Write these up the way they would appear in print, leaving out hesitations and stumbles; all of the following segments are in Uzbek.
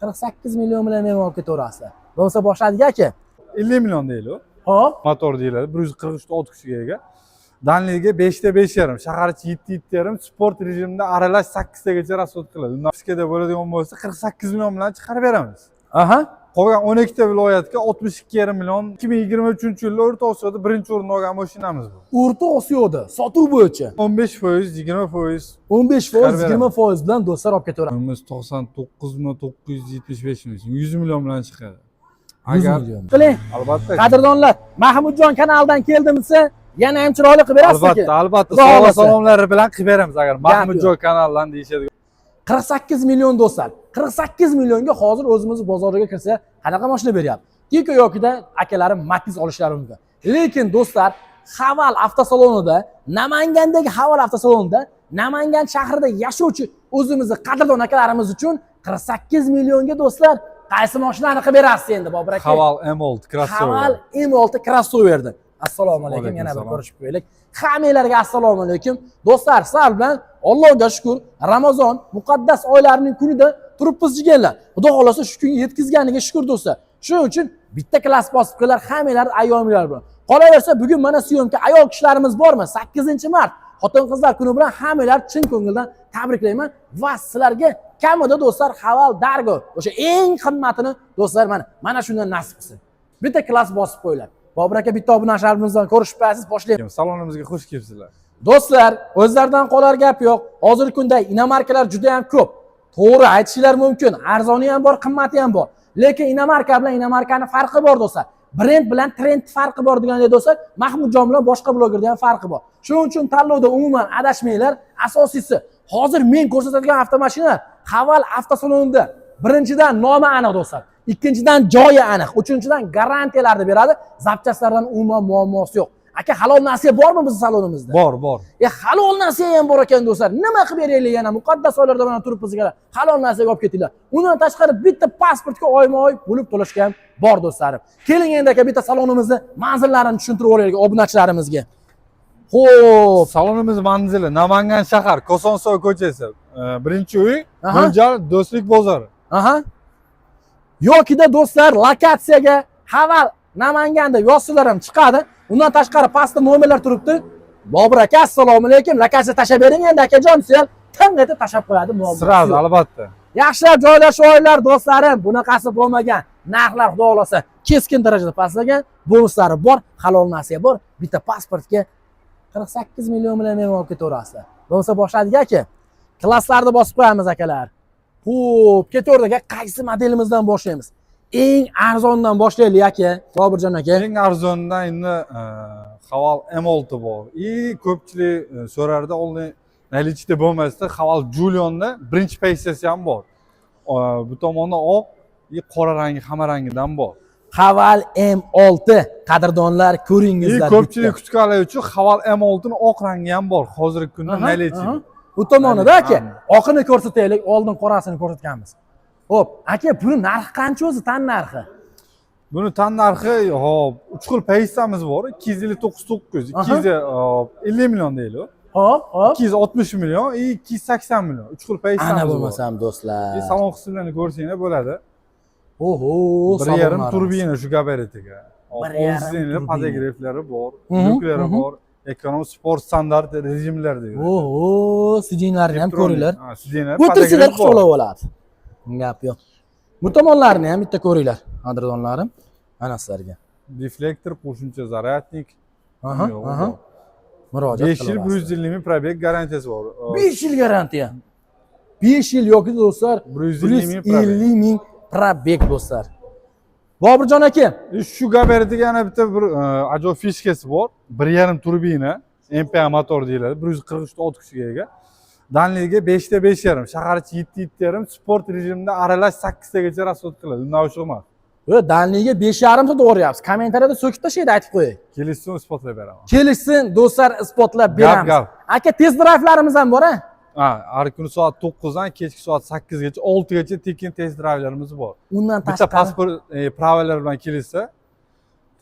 48 million bilan men olib ketaverasizlar. Bo'lsa boshladik aka. 50 million deyli u. Hop. Motor deyiladi. 143 ta ot kuchiga ega. Danligiga 5 ta 5,5, shahar ichi 7 7,5, sport rejimida aralash 8 tagacha rasxod qiladi. Undan fiskada bo'ladigan bo'lsa 48 million bilan chiqarib beramiz. Aha. Qolgan 12 ta viloyatga 62,5 million 2023-yilda O'rta Osiyoda birinchi o'rinni olgan mashinamiz bu. O'rta Osiyoda sotuv bo'yicha 15%, 20%, 15%, 20% bilan do'stlar olib ketaveramiz. 99,975 million, 100 million bilan chiqadi. 100 million. Qiling. Albatta. Qadrdonlar, Mahmudjon kanalidan keldim desa, yana ham chiroyli qilib berasiz. Albatta. Salom-salomlar bilan qilib beramiz agar Mahmudjon kanalidan deyishadi. 48 million do'stlar. 48 millionga hozir o'zimiz bozoriga kirsa, qanaqa mashina beryapti? Tiko yokida akalarim Matiz olishlari mumkin. Lekin do'stlar, Haval avtosalonida, Namangandagi Haval avtosalonida, Namangan shahrida yashovchi o'zimizning qadrdon akalarimiz uchun 48 millionga do'stlar, qaysi mashinani qilib berasiz endi Bobur aka? Haval M6 crossover. Haval M6 crossoverdi. Assalomu alaykum, yana bir ko'rishib qo'yaylik. Hammalarga assalomu alaykum. Do'stlar, sizlar bilan Allohga shukr, Ramazon muqaddas oylarining kunida turibmiz deganlar. Xudo xolasa shu kunga yetkazganiga shukr do'stlar. Shuning uchun bitta klass bosib qo'ylar hammalar ayyomlar bilan. Qolaversa, bugun mana syomka ayol kishilarimiz bormi? 8-mart xotin-qizlar kuni bilan hammalar chin ko'ngildan tabriklayman va sizlarga kamida do'stlar Haval Dargo o'sha eng qimmatini do'stlar mana shundan nasib qilsin. Bitta klass bosib qo'ylar. Bobur aka bitta obunashlarimizdan ko'rishib qo'yasiz, boshlaymiz. Salonimizga xush kelibsizlar. Do'stlar, o'zlaridan qolar gap yo'q. Hozirgi kunda inomarkalar juda ham ko'p. To'g'ri aytishlar mumkin. Arzoni ham bor, qimmati ham bor. Lekin inomarka bilan inomarkani farqi bor do'stlar. Brend bilan trend farqi bor deganda do'stlar, Mahmudjon bilan boshqa blogerda ham farqi bor. Shuning uchun tanlovda umuman adashmanglar. Asosiysi, hozir men ko'rsatadigan avtomashinalar Haval avtosalonida birinchidan nomi aniq do'stlar. Ikkinchidan joyi aniq, uchinchidan garantiyalarni beradi. Zapchastlardan umuman muammosi yo'q. Aka, halol nasiya bormi bizning salonimizda? Bor. Halol nasiya ham bor ekan do'stlar. Nima qilib beraylik yana? Muqaddas oylarda mana turibmiz ekan. Halol nasiyaga olib ketinglar. Undan tashqari bitta pasportga oyma-oy bo'lib to'lashga ham bor do'stlarim. Keling endi aka bitta salonimizni manzillarini tushuntirib olaylik obunachilarimizga. Xo'p, Salonimiz manzili Namangan shahar, Kosonsoy ko'chasi, birinchi uy, Mo'ljal Do'stlik bozori. Aha. Yokida do'stlar lokatsiyaga Haval Namanganda yozsalar ham chiqadi. Undan tashqari pastda nomerlar turibdi. Bobur aka, assalomu alaykum. Lokatsiya tashab bering endi akajon, siz tangata tashab qo'yadi muammo. Sirasi albatta. Yaxshilab joylashinglar do'stlarim. Bunaqasi bo'lmagan. Narxlar xudo xolasa keskin darajada pastlagan, bonuslari bor, halol nasiya bor. Bitta pasportga 48 million bilan men olib ketaverasizlar. Bo'lsa boshladik aka. Klasslarni bosib qo'yamiz akalar. Xo'p, ketaverdik aka. Qaysi modelimizdan boshlaymiz? Eng arzondan boshlaylik aka, Bobirjon aka. Eng arzondan endi Haval M6 bor. Ko'pchilik so'rardi, oldin nalichda bo'lmasda Haval Julionda birinchi payssiyasi ham bor. Bu tomonda oq, qora rangi, hamma rangidan bor. Haval M6 qadrdonlar ko'ringizlar. Ko'pchilik kutganlar uchun Haval M6 ning oq rangi ham bor. Hozirgi kunda nalichi. Bu tomonida aka, oqini ko'rsataylik, oldin qorasini ko'rsatganmiz. Hop, aka, buni narxi qancha o'zi, tan narxi? Buni tan narxi, hop, 3 xil paysamiz bor. 259, 250 million deyli. Hop. 260 million, 280 million. 3 xil paysamiz bor. Ana bo'lmasam do'stlar. Salon qismlarini ko'rsanglar bo'ladi. Oho, 1,5 turbina shu gabaritiga. Oldingi podograflari bor, yuklari bor. Ekonom sport standart rejimlarda. Oho, sidinlarni ham ko'ringlar. Sidinlar o'tirsanglar quchoqlab oladi. Gap yo'q. Bu tomonlarni ham bitta ko'ringlar, qadrdonlarim. Mana sizlarga. Deflektor, qo'shimcha zaryadnik. Murojaat 5 yil 150 ming probeg garantiyasi bor. 5 yil garantiya. 5 yil yoki do'stlar 150 ming probeg do'stlar. Bobirjon aka, shu gabaritiga yana bitta bir ajoyib fishkasi bor. 1,5 turbina, MPA motor deyiladi. 143 ta ot kuchiga ega. Danligiga 5 ta 5,5, shahar ichi 7 7,5, sport rejimida aralash 8 tagacha rasxod qiladi. Undan oshiq emas. Danligiga 5,5 ta to'g'rayapsiz. Kommentariyada so'kib tashlaydi, aytib qo'ying. Kelishsin, isbotlab beraman. Kelishsin, do'stlar, isbotlab beramiz. Aka, test drayvlarimiz ham bor-a? Har kuni soat 9 dan kechki soat 8 gacha, 6 gacha tekin test drayvlarimiz bor. Undan tashqari bitta pasport pravalar bilan kelsa,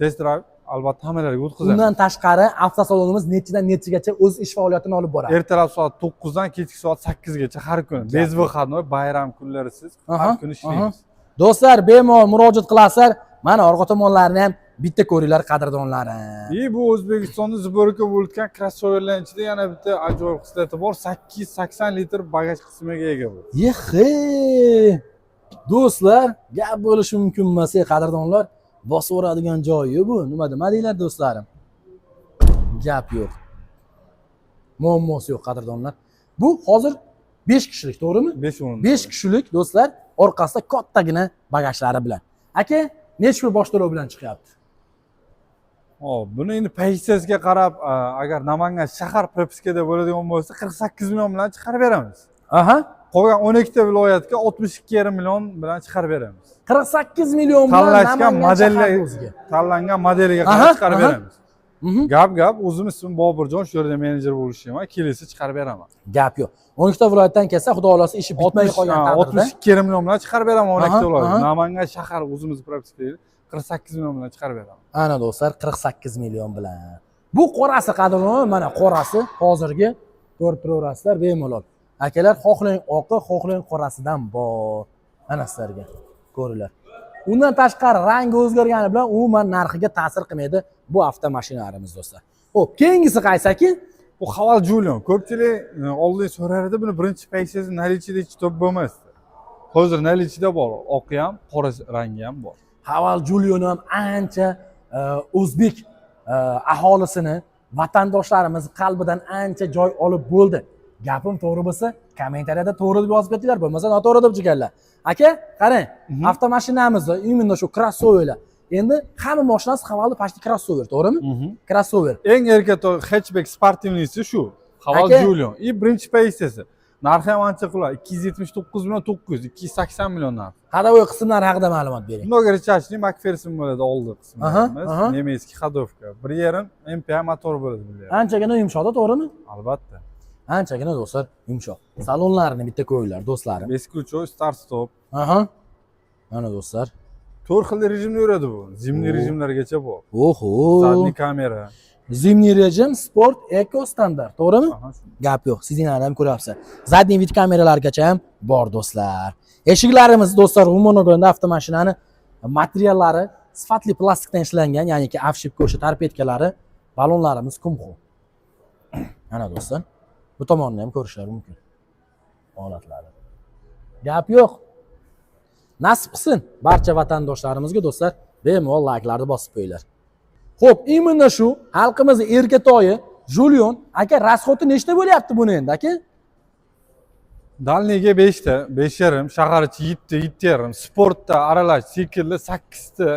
test drayv albatta hammalarga o'tkazamiz. Undan tashqari avtosalonimiz nechidan nechigacha o'z ish faoliyatini olib boradi. Ertalab soat 9 dan kechki soat 8 gacha har kuni. Bez выходной, bayram kunlarisiz har kuni ishlaymiz. Do'stlar, bemalol murojaat qilasizlar. Mana orqa tomonlarini ham bitta ko'ringlar, qadrdonlarim. Bu O'zbekistonda sborka bo'layotgan krossoverlar ichida yana bitta ajoyib xislati bor. 880 litr bagaj qismiga ega bu. Yehe! Do'stlar, gap bo'lishi mumkin emas, qadrdonlar. Bosaveradigan joyi bu. Nima demadinglar do'stlarim? Gap yo'q. Muammosi yo'q, qadrdonlar. Bu hozir 5 kishilik, to'g'rimi? 5 o'rin. 5 kishilik do'stlar, orqasida kattagina bagajlari bilan. Aka, necha pul bosh to'lov bilan chiqyapti? Hop, buni endi pozitsiyasiga qarab, agar Namangan shahar propiskada bo'ladigan bo'lsa, 48 million bilan chiqarib beramiz. Aha. Qolgan 12 ta viloyatga 62,5 million bilan chiqarib beramiz. 48 million bilan Tanlashgan modelga, o'ziga. tanlangan modeliga qarab chiqarib beramiz. Gap, o'zim ismim Boburjon, shu yerda menejer bo'lishim, kelisi chiqarib beraman. Gap yo'q. 12 ta viloyatdan kelsa, xudo xolasa ishi bitmay qolgan taqdirda 62 million bilan chiqarib beraman 12 ta viloyat. Namangan shahar o'zimiz propiskada 48 million bilan chiqarib beraman. Ana do'stlar, 48 million bilan. Bu qorasi qadrdon, mana qorasi hozirgi ko'rib turaverasizlar bemalol. Akalar, xohlang oqi, xohlang qorasidan bor. Ana sizlarga ko'ringlar. Undan tashqari rangi o'zgargani bilan umuman narxiga ta'sir qilmaydi bu avtomashinlarimiz do'stlar. Xo'p, keyingisi qaysaki? Bu Haval Julian. Ko'pchilik oldin so'rardi, buni birinchi paysasi nalichida hech top bo'lmasdi. Hozir nalichida bor, oqi ham, qora rangi ham bor. Haval Julian ham ancha o'zbek aholisini, vatandoshlarimiz qalbidan ancha joy olib bo'ldi. Gapim to'g'ri bo'lsa, kommentariyada to'g'ri deb yozib ketinglar, bo'lmasa noto'g'ri deb chiqinglar. Aka, qarang, avtomashinamizda imенно shu crossoverlar. Endi hamma mashinasi Havalda pashti crossover, to'g'rimi? Crossover. Eng erkatoy hatchback sportivnisi shu. Haval Julian. Birinchi pozitsiyasi. Narxi ham ancha qulay. 279 million 900, 280 million narx. Hadovoy qismlar haqida ma'lumot bering. Mnogorechachniy McPherson bo'ladi oldi qismlarimiz. Nemetskiy Xadovka. 1.5 MPI motor bo'ladi bular. Anchagina yumshoqda, to'g'rimi? Albatta. Anchagina do'stlar yumshoq. Salonlarini bitta qo'yinglar do'stlarim. Beskruchoy, start stop. Mana do'stlar. 4 xil rejimda yuradi bu. Zimniy rejimlargacha bor. Oho. Zadniy kamera. Zimniy rejim, sport, eko standart, to'g'rimi? Gap yo'q. Sizlar ham ko'ryapsiz. Zadniy vid kameralargacha ham bor do'stlar. Eshiklarimiz do'stlar, umuman olganda avtomashinani materiallari sifatli plastikdan ishlangan, ya'niki afshipka o'sha torpedkalari, balonlarimiz kumxo. Mana do'stlar. Bu tomonni ham ko'rishlari mumkin. Holatlari. Gap yo'q. Nasib qilsin barcha vatandoshlarimizga do'stlar, bemalol like'larni bosib qo'yinglar. Xo'p, imенно shu xalqimizning erkatoyi Julian aka rasxoti nechta bo'lyapti buni endi aka? Dalniga 5 ta, 5,5, shahar ichi 7, 7,5, sportda aralash siklli 8 ta.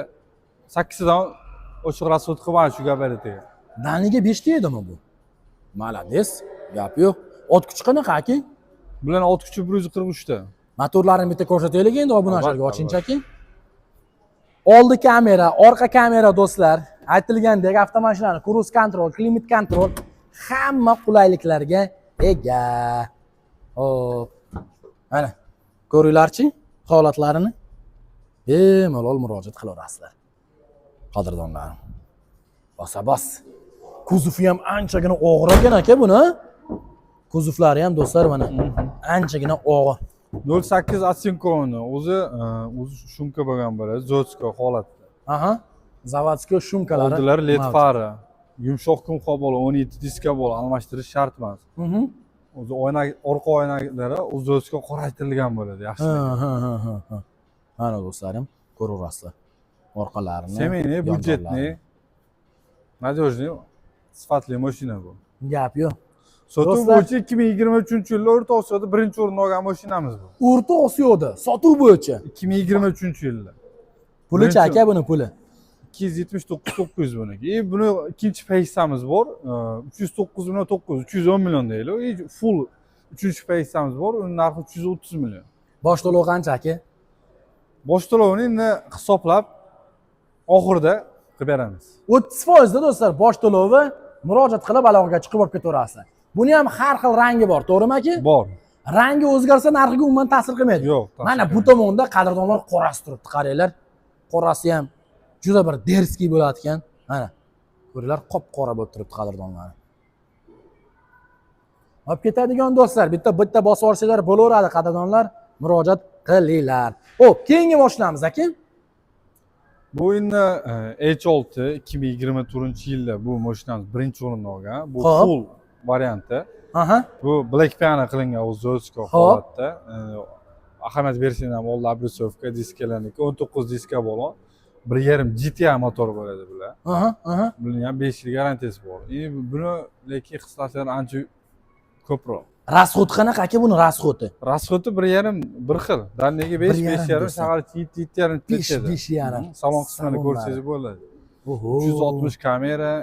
8 dan ochiq rasxot qilgan shu gabaritiga. Dalniga 5 ta edimi bu? Malades, gap yo'q. Ot kuchi qanaqa aka? Bularning ot kuchi 143 ta. Motorlarini bitta ko'rsataylik endi, obunachlarga ochingchaki. Oldi kamera, orqa kamera do'stlar. Aytilgandek avtomashinani cruise control, climate control hamma qulayliklarga ega. Hop. Mana ko'ringlarchi holatlarini. Bemalol murojaat qilaverasizlar. Qadrdonlarim. Bos. Kuzovi ham anchagina og'ir ekan aka buni. Kuzovlari ham do'stlar mana anchagina og'ir. 08 Asinkovni o'zi shumka bo'lgan bo'ladi, zotsko holatda. Zavodskiy shumkalari. Oldilar led fari, yumshoq kumxo bo'ladi, 17 diska bo'ladi, almashtirish shart emas. O'zi orqa oynaklari zotsko qoraytirilgan bo'ladi, yaxshi. Mana do'stlarim, ko'raverasizlar. Orqalarini. Семейный, budjetniy, надежный, sifatli mashina bu. Gap yo'q. Sotuv bo'yicha 2023-yilda O'rta Osiyoda birinchi o'rinni olgan mashinamiz bu. O'rta Osiyoda sotuv bo'yicha 2023-yilda. Pulichi aka buni puli? 279,900 buniki. Buni ikkinchi pozitsiyamiz bor. 309 million 900, 310 million deylik. Full uchinchi pozitsiyamiz bor. Uning narxi 330 million. Bosh to'lov qancha aka? Bosh to'lovini endi hisoblab oxirida qilib beramiz. 30% da do'stlar bosh to'lovi murojaat qilib aloqaga chiqib olib ketaverasiz. Buni ham har xil rangi bor, to'g'rimi aka? Bor. Rangi o'zgarsa narxiga umuman ta'sir qilmaydi. Yo'q. Mana bu tomonda qadrdonlar qorasi turibdi, qaranglar. Qorasi ham juda bir derskiy bo'ladi ekan. Mana Ko'ringlar, qop-qora bo'lib turibdi qadrdonlar. Olib ketadigan do'stlar, bitta bosib olsanglar bo'laveradi qadrdonlar, murojaat qilinglar. Xo'p, keyingi mashinamiz aka. Bu endi H6 2024-yilda bu mashinamiz birinchi o'rinda olgan. Bu Xo'p. full varianti. Aha. Bu Black Piano qilingan o'zi Zosko holatda. Ahamiyat bersang ham oldi обрисовка diskalarniki 19 diska bo'lgan. 1.5 GTI motor bo'ladi bular. Aha. Buni ham 5 yil garantiyasi bor. Endi buni lekin xislatlari ancha ko'proq. Расход qanaqa aka buni rasxodi? Расходи 1.5 bir xil. Dalniga 5, 5.5, shaharcha 7, 7.5 ketadi. 5.5. Salon qismini ko'rsangiz bo'ladi. Oho. 360 kamera,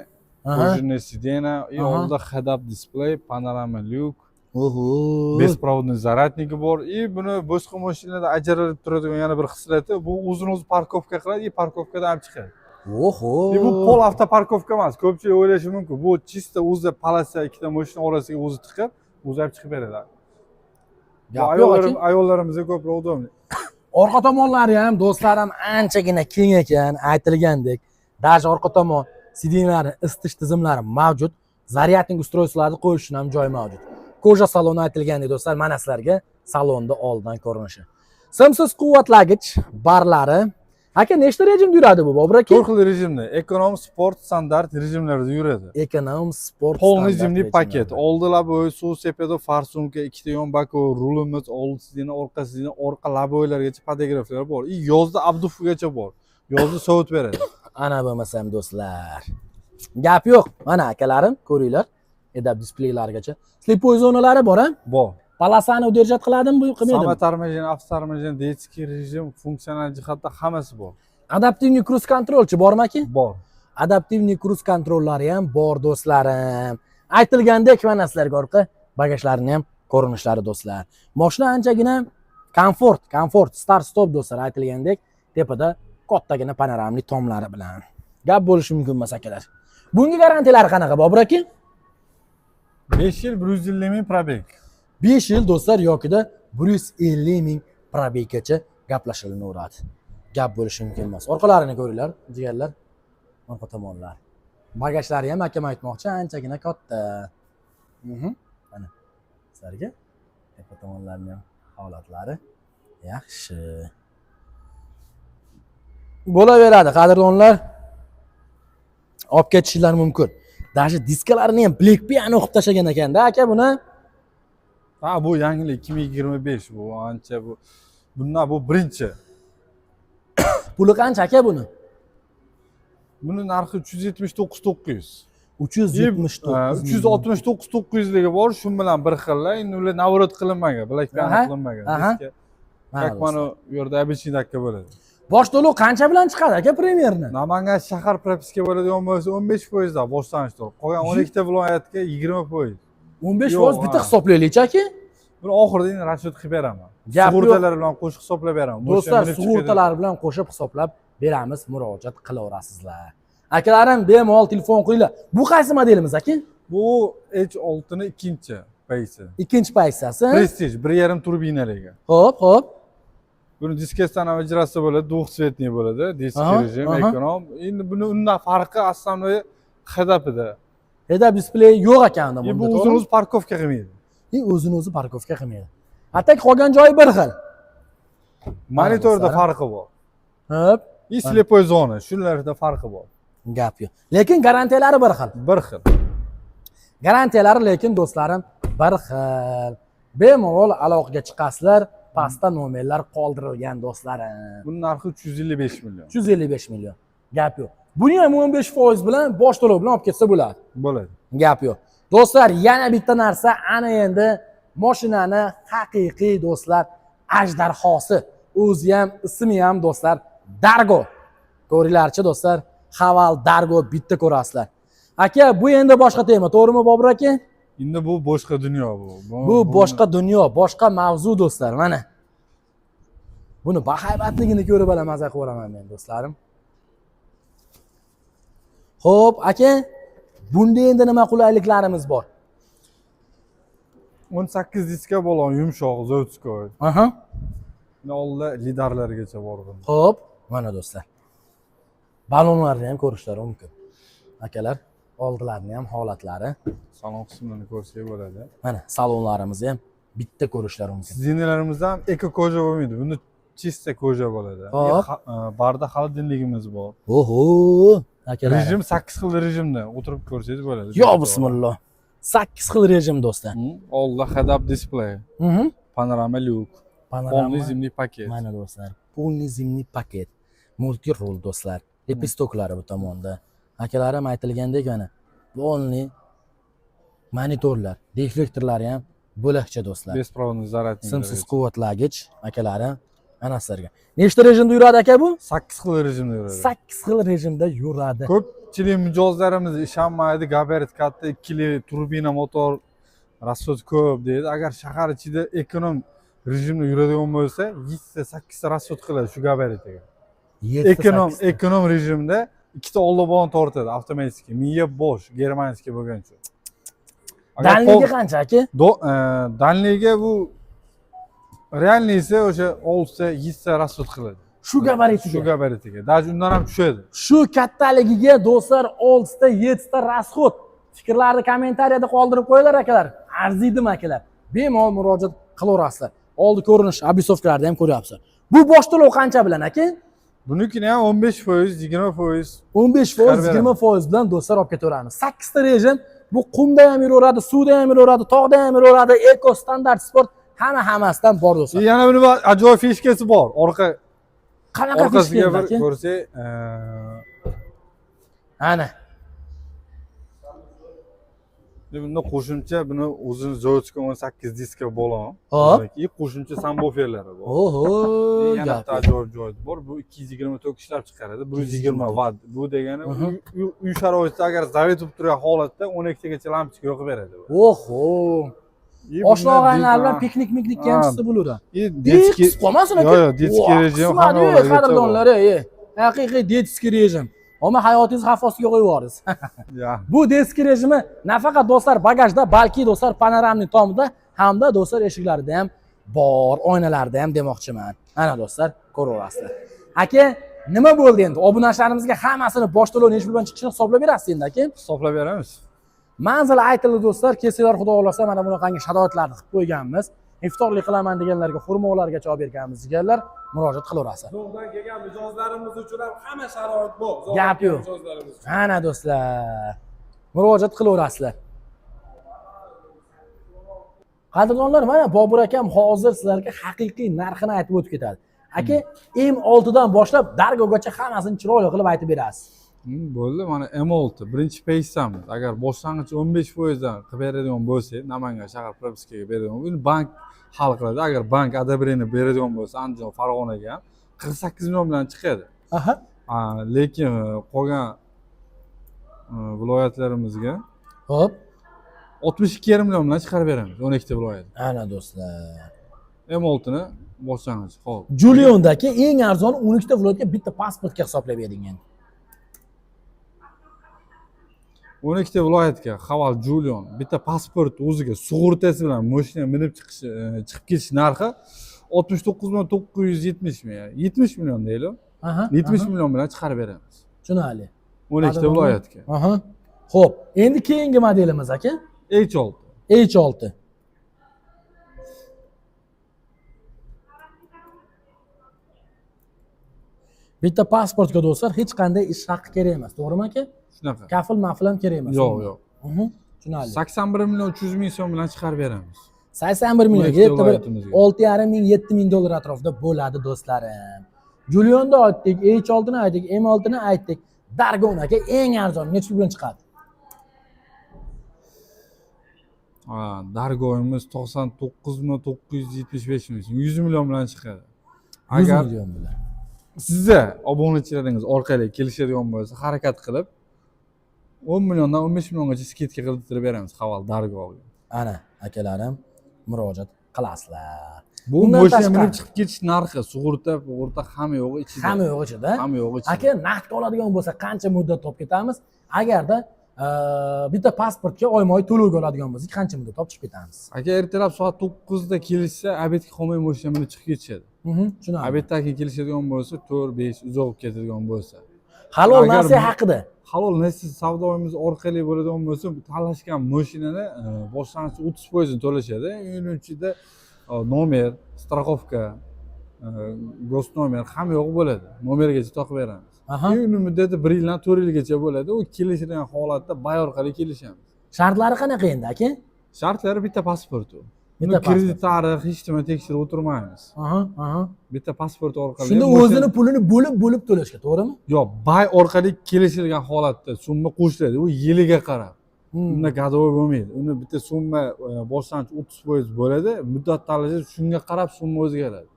пружинное сиденье, и Aha. oldida head-up display, panorama lyuk, Oho. bespроводный zaryadniki bor. И buni boshqa mashinada ajralib turadigan yana bir xislati, bu o'zini-o'zi parkovka qiladi, и parkovkadan olib chiqadi. Oho. И bu pol avtoparkovka emas. Ko'pchilik o'ylashi mumkin. Bu chista o'zi palasa ikkita mashina orasiga o'zi tiqib, o'zi olib chiqib beradi. Gap yo'q aka. Ayollarimizga ko'proq udobli. Orqa tomonlari ham do'stlarim anchagina keng ekan, aytilgandek. Даже orqa tomon sidinlari, isitish tizimlari mavjud. Zaryadnik ustroysilarni qo'yish uchun ham joy mavjud. Koja saloni aytilgandek do'stlar, mana sizlarga salonda oldin ko'rinishi. Simsiz quvvatlagich barlari. Aka, nechta rejimda yuradi bu, Bobur aka? 4 xil rejimda, ekonom, sport, standart rejimlarda yuradi. Ekonom, sport, Полный standart zimli paket. rejimlarda. Oldila bo'yi suv sepadi, farsumka, ikkita yon bako, rulimiz, old sidina, orqa sidina, orqa laboylargacha podograflar bor. И yozda abdufigacha bor. Yozda sovut beradi. Ana bo'lmasam do'stlar. Gap yo'q. Mana akalarim, ko'ringlar. Edab displeylargacha. Slipoy zonalari bor, ha? Bor. Palasani udержать qiladimi, bu qilmaydimi? Samotarmajen, avtotarmajen, детский rejim, funksional jihatda hammasi bor. Adaptivniy kruz kontrolchi bormi aka? Bor. Adaptivniy kruz kontrollari ham bor do'stlarim. Aytilgandek mana sizlarga orqa bagajlarini ham ko'rinishlari do'stlar. Mashina anchagina komfort, start stop do'stlar aytilgandek, tepada kattagina panoramli tomlari bilan. Gap bo'lishi mumkin emas akalar. Bunga garantiyalari qanaqa, Bobur aka? 5 yil 150 ming probeg. 5 yil do'stlar yokida 150 ming probeggacha gaplashilaveradi. Gap bo'lishi mumkin emas. Orqalarini ko'ringlar, jigarlar. Orqa tomonlar. Bagajlari ham akam aytmoqchi, anchagina katta. Mana sizlarga tepa tomonlarning ham holatlari yaxshi. Bo'laveradi, qadrdonlar. Olib ketishlar mumkin. Даже diskalarini ham Black Piano qilib tashlagan ekan-da aka buni. Ha, bu yangilik 2025 bu ancha bu. Bundan bu birinchi. Puli qancha aka buni? Buni narxi 379.900. 379. 369.900 ligi bor, shu bilan bir xillar. Endi ular navrot qilinmagan, Black Piano Aha. qilinmagan. Aha. Как mana u yerda обычный dakka bo'ladi. Bosh to'lov qancha bilan chiqadi aka premyerni? Namangan shahar propiska bo'ladigan bo'lsa 15% dan boshlanish to'lov. Qolgan 12 ta viloyatga 20%. 15% bitta hisoblaylik aka. Buni oxirida endi rashyot qilib beraman. Gap yo'q. Sug'urtalar bilan qo'shib hisoblab beraman. Do'stlar, sug'urtalar bilan qo'shib hisoblab beramiz, murojaat qilaverasizlar. Akalarim bemalol telefon qo'yinglar. Bu qaysi modelimiz aka? Bu H6 ning ikkinchi paysi. Ikkinchi paysasi. Prestige 1.5 turbinaliga. Xo'p. Buni diskasidan ajratsa bo'ladi, двухцветный bo'ladi, disk Aha, rejim, aha. ekonom. Endi buni undan farqi основной head-upida. Head-up display yo'q ekan Bu bunda. o'zini-o'zi parkovka qilmaydi. O'zini o'zi parkovka qilmaydi. Atak qolgan joyi bir xil. Monitorda farqi bor. Hop. И слепой zona, shularda farqi bor. Gap yo'q. Lekin garantiyalari bir xil. Bir xil. Garantiyalari lekin do'stlarim bir xil. Bemalol aloqaga chiqasizlar, pastda nomerlar qoldirilgan do'stlarim. Buning narxi 355 million. 355 million. Gap yo'q. Buni ham 15% bilan bosh to'lov bilan olib ketsa bo'ladi. Bo'ladi. Gap yo'q. Do'stlar, yana bitta narsa, ana endi mashinani haqiqiy do'stlar ajdarhosi. O'zi ham, ismi ham do'stlar Dargo. Ko'ringlarchi do'stlar, Haval Dargo bitta ko'rasizlar. Aka, bu endi boshqa tema, to'g'rimi Bobur aka? Endi bu boshqa dunyo bu. Bu boshqa dunyo, boshqa mavzu do'stlar, mana. Buni bahaybatligini ko'rib ala maza qilaman men do'stlarim. Xo'p, aka, bunda endi nima qulayliklarimiz bor? 18 diska bo'lgan yumshoq Zotskoy. Aha. Oldida lidarlargacha bor bunda. Xo'p, mana do'stlar. Balonlarni ham ko'rishlari mumkin. akalar. Oldilarini ham holatlari. Salon qismlarini ko'rsak bo'ladi. Mana salonlarimizni ham bitta ko'rishlari mumkin. Siznalarimizda ham eko koja bo'lmaydi. Bunda chista koja bo'ladi. Hop. Barda xolodilligimiz bor. Oho, akalar. Rejim 8 xil rejimda o'tirib ko'rsangiz bo'ladi. Yo bismillah. 8 xil rejim do'stlar. Oldida head-up display, panorama lyuk, полный zimli paket. Mana do'stlar, полный zimli paket. Multi rul do'stlar. Lepistoklari bu tomonda. Akalarim aytilgandek mana полный monitorlar, deflektorlari ham bo'lakcha do'stlar. Besprovodniy zaryadnik. Simsiz quvvatlagich akalarim ana sizlarga. Nechta rejimda yuradi aka bu? 8 xil rejimda yuradi. 8 xil rejimda yuradi. Ko'pchilik mijozlarimiz ishonmaydi, gabarit katta, ikkili turbina motor, расход ko'p deydi. Agar shahar ichida ekonom rejimda yuradigan bo'lsa, 7-8 ta расход qiladi shu gabaritiga. Ekonom rejimda ikkita oldi-bon tortadi avtomatik. Miya bo'sh, germanskiy bo'lgancha. Danligi qancha aka? Danliga bu realniy esa o'sha 6 ta 7 ta расход qiladi. Shu gabaritiga. Shu gabaritiga. Даже undan ham tushadi. Shu kattaligiga do'stlar 6 ta 7 ta расход. Fikrlarni kommentariyada qoldirib qo'yinglar akalar. Arziydimi akalar? Bemalol murojaat qilaverasizlar. Oldi ko'rinish obisovkalarni ham ko'ryapsiz. Bu bosh to'lov qancha bilan aka? Bunikini ham 15%, 20%. 15%, 20% bilan do'stlar olib ketaveramiz. 8 ta rejim. Bu qumda ham yuraveradi, suvda ham yuraveradi, tog'da ham yuraveradi, eko standart sport hammasidan bor do'stlar. Yana buni ajoyib fishkasi bor. Qanaqa fishka bir ko'rsak, ana. Bunda qo'shimcha buni o'zini zoyotga 18 diska bo'lgan. Hop. Qo'shimcha samboferlari bor. Oho, yana bitta ajoyib joyi bor. Bu 220 tok ishlab chiqaradi. 120 watt. Bu degani uy sharoitida agar zaryad bo'lib turgan holatda 12 tagacha lampochka yoqib beradi. Oho. Oshna og'aylar bilan piknik-miknikka ham chiqsa bo'ladi. Detskiy qolmasin aka. Yo'q, detskiy rejim hamma qadrdonlar, haqiqiy detskiy rejim. Ammo hayotingizni xavf ostiga qo'yib yuborasiz. Bu detskiy rejimi nafaqat do'stlar bagajda, balki do'stlar panoramnik tomida hamda do'stlar eshiklarida ham bor, oynalarda ham demoqchiman. Mana do'stlar, ko'raverasizlar. Aka, nima bo'ldi endi? Obunachalarimizga hammasini bosh to'lov necha bilan chiqishini hisoblab berasiz endi aka? Hisoblab beramiz. Manzil aytildi do'stlar, kelsanglar xudo xolasa mana bunaqangi sharoitlarni qilib qo'yganmiz. Iftorlik qilaman deganlarga, xurmolargacha olib berganmiz deganlar murojaat qilaverasiz. Zo'rdan kelgan mijozlarimiz uchun ham hamma sharoit bor. Gap yo'q. Ana do'stlar, murojaat qilaverasizlar. Qadrdonlar, mana Bobur akam hozir sizlarga haqiqiy narxini aytib o'tib ketadi. Aka, M6 dan boshlab Dargogacha hammasini chiroyli qilib aytib berasiz. Bo'ldi, mana M6 birinchi peysamiz. Agar boshlang'ich 15% dan qilib beradigan bo'lsak, Namangan shahar propiskaga beradigan, uni bank hal qiladi. Agar bank adabrini beradigan bo'lsa, Andijon, Farg'onaga ham 48 million bilan chiqadi. Aha. Lekin qolgan viloyatlarimizga Hop, 62,5 million bilan chiqarib beramiz 12 ta viloyat. ana do'stlar. M6 ni boshlang'ich. Xo'p. Juliondagi eng arzon 12 ta viloyatga bitta pasportga hisoblab bering endi. 12 ta viloyatga Haval Julion bitta pasport o'ziga sug'urtasi bilan mashina minib chiqib ketish narxi 69,970 million. 70 million deylik. 70 million bilan chiqarib beramiz. Tushunali. 12 ta viloyatga. Xo'p, endi keyingi modelimiz aka H6. H6. Bitta pasportga do'stlar hech qanday ish haqi kerak emas, to'g'rimi aka? Shunaqa. Kafil mafil ham kerak emas. Yo'q, yo'q. Tushunali. 81 million 300 ming so'm bilan chiqarib beramiz. 81 million, 6,5 ming, 7 ming dollar atrofida bo'ladi do'stlarim. Julionni aytdik, H6 ni aytdik, M6 ni aytdik. Dargon aka eng arzon necha bilan chiqadi? Dargoyimiz 99,975 ming, 100 million bilan chiqadi. 100 million bilan. Sizga obunachilaringiz orqali kelishadigan bo'lsa, harakat qilib 10 milliondan 15 milliongacha skidka qildirib beramiz Haval Dargoga. Ana, akalarim murojaat qilasizlar. Bu mashina minib chiqib ketish narxi, sug'urta hamma yo'g'i ichida. Hamma yo'g'i ichida. Hamma yo'g'i ichida. Aka, naqd oladigan bo'lsa, qancha muddat olib ketamiz? Agarda bitta pasportga oyma-oy to'lovga oladigan bo'lsak, qancha muddat olib chiqib ketamiz? Aka, ertalab soat 9 da kelishsa, obedga qolmay mashina minib chiqib ketishadi. Tushunarli. Obeddagi kelishadigan bo'lsa, 4-5 uzoq ketadigan bo'lsa. Halol narsa haqida. halol nasib savdoyimiz orqali bo'ladigan bo'lsa tanlashgan mashinani boshlang'ich 30% to'lashadi. Uning ichida nomer, страховка, gost nomer hamma yo'q bo'ladi. Nomergacha taqib beramiz. Uning muddati 1 yildan 4 yilgacha bo'ladi. U kelishilgan holatda bay orqali kelishamiz. Shartlari qanaqa endi aka? Shartlari bitta pasport u. Bitta kredit tarix hech nima tekshirib o'tirmaymiz. Bitta pasport orqali. Shunda o'zini pulini bo'lib to'lashga, to'g'rimi? Yo'q, bay orqali kelishilgan holatda summa qo'shiladi. U yiliga qarab. Unda gadovoy bo'lmaydi. Uni bitta summa boshlang'ich 30% bo'ladi. Muddat tanlash shunga qarab summa o'zgaradi.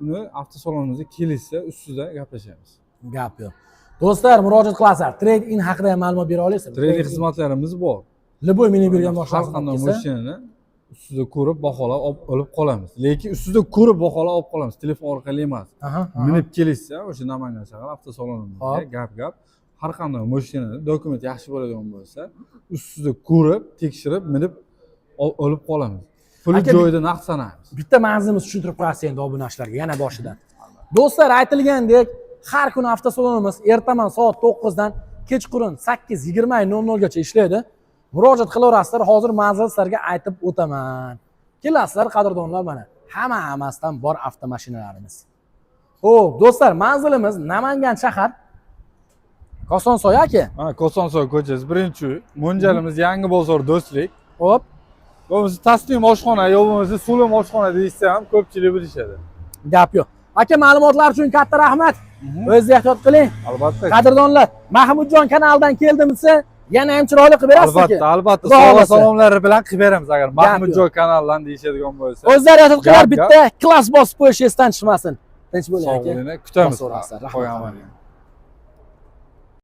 Uni avtosalonimizga kelishsa ustida gaplashamiz. Gap yo'q. Do'stlar, murojaat qilasizlar. Trade-in haqida ham ma'lumot bera olasizmi? Trade-in xizmatlarimiz bor. Liboy minib bergan Har boshqa qanday mashinani ustida ko'rib baholab olib qolamiz. Lekin ustida ko'rib baholab olib qolamiz. Telefon orqali emas. Minib kelishsa, o'sha Namangan shahar avtosalonimizga gap har qanday mashinani dokument yaxshi bo'ladigan bo'lsa, ustida ko'rib, tekshirib, minib olib qolamiz. Puli joyida naqd sanaymiz. Bitta manzilimiz tushuntirib qo'yasiz endi obunachilarga yana boshidan. Do'stlar, aytilgandek, har kuni avtosalonimiz ertaman soat 9 dan kechqurun 8:20 gacha ishlaydi. Murojaat qilaverasizlar. Hozir manzil sizlarga aytib o'taman. Kelasizlar qadrdonlar, mana hammasdan bor avtomashinalarimiz. Xo'p, do'stlar, manzilimiz Namangan shahar. Kosonsoy aka. Ha, Kosonsoy ko'chasi 1-uy. Mo'ljalimiz Yangi bozor Do'stlik. Xo'p. Bo'lmasa taslim oshxona, yo bo'lmasa Sulim oshxona deysa ham ko'pchilik bilishadi. Gap yo'q. Aka, ma'lumotlar uchun katta rahmat. O'zingiz ehtiyot qiling. Albatta. Qadrdonlar, Mahmudjon kanalidan keldim desa, yana ham chiroyli qilib berasiz aka. Albatta. Sog'lom salomlari bilan qilib beramiz agar Mahmudjon kanalidan deyishadigan bo'lsa. O'zlari ehtiyot qilinglar, bitta klass bosib qo'yish esdan chiqmasin. Tinch bo'ling aka. Sog' bo'ling, kutamiz. Rahmat.